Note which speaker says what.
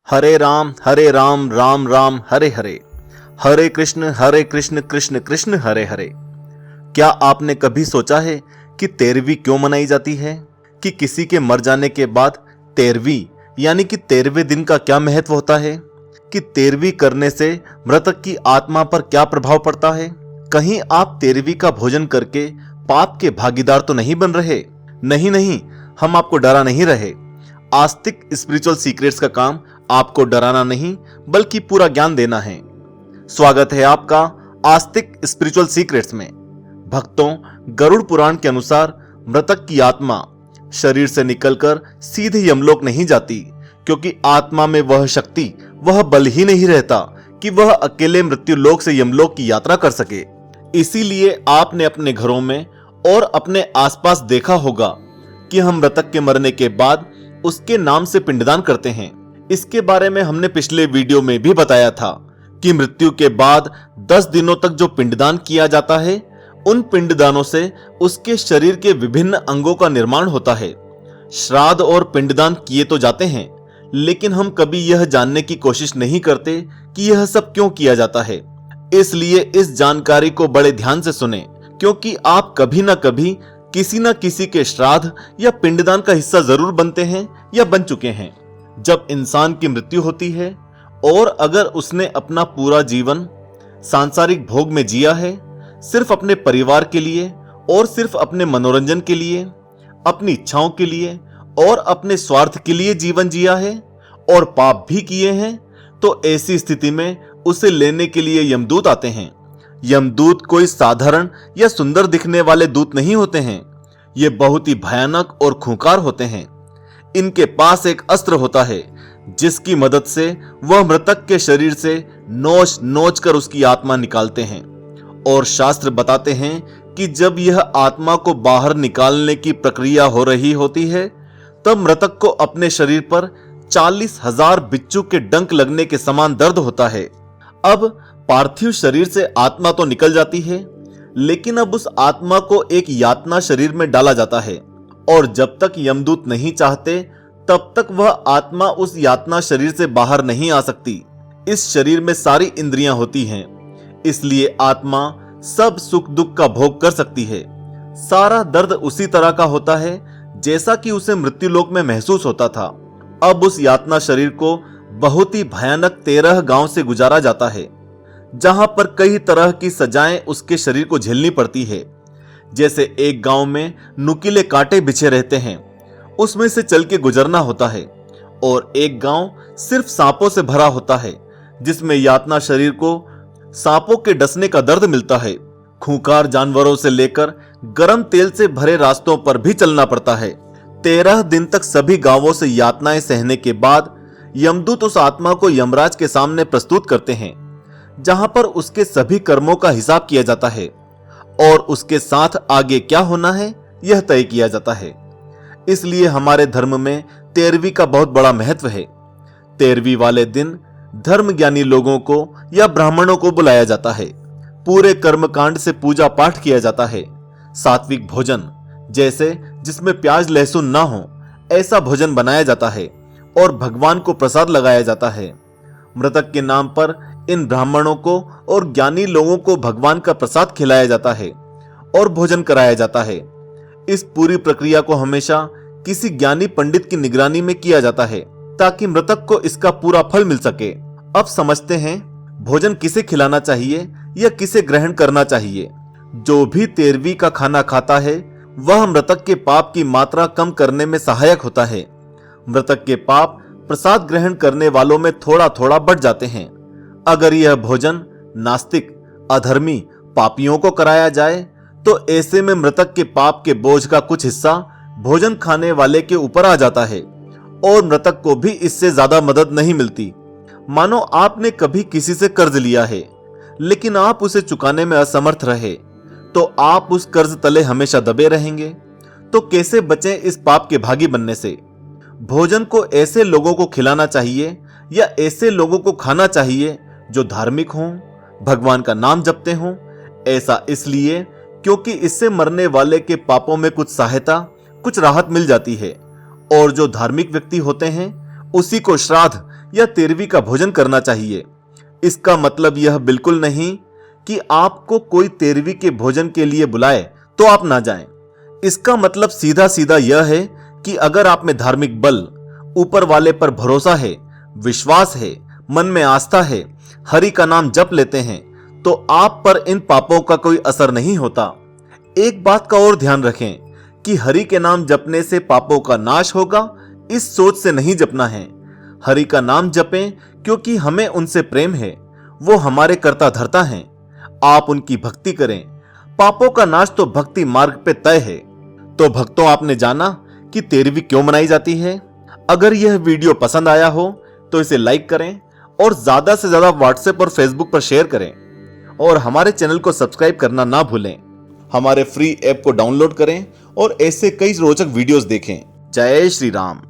Speaker 1: हरे राम राम राम हरे हरे। हरे कृष्ण कृष्ण कृष्ण हरे हरे। क्या आपने कभी सोचा है कि 13वीं क्यों मनाई जाती है? कि किसी के मर जाने के बाद 13वीं यानी कि 13वें दिन का क्या महत्व होता है? कि 13वीं करने से मृतक की आत्मा पर क्या प्रभाव पड़ता है? कहीं आप 13वीं का भोजन करके पाप के भागीदार तो नहीं बन रहे? नहीं नहीं, हम आपको डरा नहीं रहे। आस्तिक स्पिरिचुअल सीक्रेट्स का काम आपको डराना नहीं बल्कि पूरा ज्ञान देना है। स्वागत है आपका आस्तिक स्पिरिचुअल सीक्रेट्स में। भक्तों, गरुड़ पुराण के अनुसार मृतक की आत्मा शरीर से निकलकर सीधे यमलोक नहीं जाती, क्योंकि आत्मा में वह शक्ति, वह बल ही नहीं रहता कि वह अकेले मृत्यु लोक से यमलोक की यात्रा कर सके। इसीलिए आपने अपने घरों में और अपने आसपास देखा होगा कि हम मृतक के मरने के बाद उसके नाम से पिंडदान करते हैं। इसके बारे में हमने पिछले वीडियो में भी बताया था कि मृत्यु के बाद 10 दिनों तक जो पिंडदान किया जाता है, उन पिंडदानों से उसके शरीर के विभिन्न अंगों का निर्माण होता है। श्राद्ध और पिंडदान किए तो जाते हैं, लेकिन हम कभी यह जानने की कोशिश नहीं करते कि यह सब क्यों किया जाता है। इसलिए इस जानकारी को बड़े ध्यान से सुने, क्योंकि आप कभी ना कभी किसी न किसी के श्राद्ध या पिंडदान का हिस्सा जरूर बनते हैं या बन चुके हैं। जब इंसान की मृत्यु होती है और अगर उसने अपना पूरा जीवन सांसारिक भोग में जिया है, सिर्फ अपने परिवार के लिए और सिर्फ अपने मनोरंजन के लिए, अपनी इच्छाओं के लिए और अपने स्वार्थ के लिए जीवन जिया है और पाप भी किए हैं, तो ऐसी स्थिति में उसे लेने के लिए यमदूत आते हैं। यमदूत कोई साधारण या सुंदर दिखने वाले दूत नहीं होते हैं। ये बहुत ही भयानक और खूंखार होते हैं। इनके पास एक अस्त्र होता है जिसकी मदद से वह मृतक के शरीर से नोच नोच कर उसकी आत्मा निकालते हैं। और शास्त्र बताते हैं कि जब यह आत्मा को बाहर निकालने की प्रक्रिया हो रही होती है, तब मृतक को अपने शरीर पर 40,000 बिच्छू के डंक लगने के समान दर्द होता है। अब पार्थिव शरीर से आत्मा तो निकल जाती है, लेकिन अब उस आत्मा को एक यातना शरीर में डाला जाता है, और जब तक यमदूत नहीं चाहते तब तक वह आत्मा उस यातना शरीर से बाहर नहीं आ सकती। इस शरीर में सारी इंद्रियां होती हैं, इसलिए आत्मा सब सुख दुख का भोग कर सकती है। सारा दर्द उसी तरह का होता है जैसा कि उसे मृत्युलोक में महसूस होता था। अब उस यातना शरीर को बहुत ही भयानक 13 गांव से गुजारा जाता है, जहां पर कई तरह की सजाएं उसके शरीर को झेलनी पड़ती है। जैसे एक गांव में नुकीले कांटे बिछे रहते हैं, उसमें से चल के गुजरना होता है, और एक गांव सिर्फ सांपों से भरा होता है, जिसमें यातना शरीर को सांपों के डसने का दर्द मिलता है। खूंखार जानवरों से लेकर गर्म तेल से भरे रास्तों पर भी चलना पड़ता है। 13 दिन तक सभी गांवों से यातनाएं सहने के बाद यमदूत उस आत्मा को यमराज के सामने प्रस्तुत करते हैं, जहां पर उसके सभी कर्मों का हिसाब किया जाता है और उसके साथ आगे क्या होना है यह तय किया जाता है। इसलिए हमारे धर्म में 13वीं का बहुत बड़ा महत्व है। 13वीं वाले दिन धर्म ज्ञानी लोगों को या ब्राह्मणों को बुलाया जाता है। पूरे कर्मकांड से पूजा पाठ किया जाता है। सात्विक भोजन, जैसे जिसमें प्याज लहसुन ना हो, ऐसा भोजन बनाया जाता है और भगवान को प्रसाद लगाया जाता है। मृतक के नाम पर इन ब्राह्मणों को और ज्ञानी लोगों को भगवान का प्रसाद खिलाया जाता है और भोजन कराया जाता है। इस पूरी प्रक्रिया को हमेशा किसी ज्ञानी पंडित की निगरानी में किया जाता है, ताकि मृतक को इसका पूरा फल मिल सके। अब समझते हैं भोजन किसे खिलाना चाहिए या किसे ग्रहण करना चाहिए। जो भी 13वीं का खाना खाता है, वह मृतक के पाप की मात्रा कम करने में सहायक होता है। मृतक के पाप प्रसाद ग्रहण करने वालों में थोड़ा थोड़ा बढ़ जाते हैं। अगर यह भोजन नास्तिक, अधर्मी, पापियों को कराया जाए, तो ऐसे में मृतक के पाप के बोझ का कुछ हिस्सा भोजन खाने वाले के ऊपर आ जाता है और मृतक को भी इससे ज्यादा मदद नहीं मिलती। मानो आपने कभी किसी से कर्ज लिया है, लेकिन आप उसे चुकाने में असमर्थ रहे, तो आप उस कर्ज तले हमेशा दबे रहेंगे। तो कैसे बचें इस पाप के भागी बनने से? भोजन को ऐसे लोगों को खिलाना चाहिए या ऐसे लोगों को खाना चाहिए जो धार्मिक हों, भगवान का नाम जपते हों। ऐसा इसलिए क्योंकि इससे मरने वाले के पापों में कुछ सहायता, कुछ राहत मिल जाती है, और जो धार्मिक व्यक्ति होते हैं उसी को श्राद्ध या तेरहवीं का भोजन करना चाहिए। इसका मतलब यह बिल्कुल नहीं कि आपको कोई तेरहवीं के भोजन के लिए बुलाए तो आप ना जाएं। इसका मतलब सीधा सीधा यह है कि अगर आप में धार्मिक बल, ऊपर वाले पर भरोसा है, विश्वास है, मन में आस्था है, हरि का नाम जप लेते हैं, तो आप पर इन पापों का कोई असर नहीं होता। एक बात का और ध्यान रखें कि हरि के नाम जपने से पापों का नाश होगा, इस सोच से नहीं जपना है। हरि का नाम जपें क्योंकि हमें उनसे प्रेम है, वो हमारे कर्ता धर्ता हैं। आप उनकी भक्ति करें। पापों का नाश तो भक्ति मार्ग पे तय है। तो भक्तों, आपने जाना कि तेरहवीं क्यों मनाई जाती है। अगर यह वीडियो पसंद आया हो तो इसे लाइक करें और ज्यादा से ज्यादा व्हाट्सएप और फेसबुक पर शेयर करें और हमारे चैनल को सब्सक्राइब करना ना भूलें। हमारे फ्री ऐप को डाउनलोड करें और ऐसे कई रोचक वीडियोस देखें। जय श्री राम।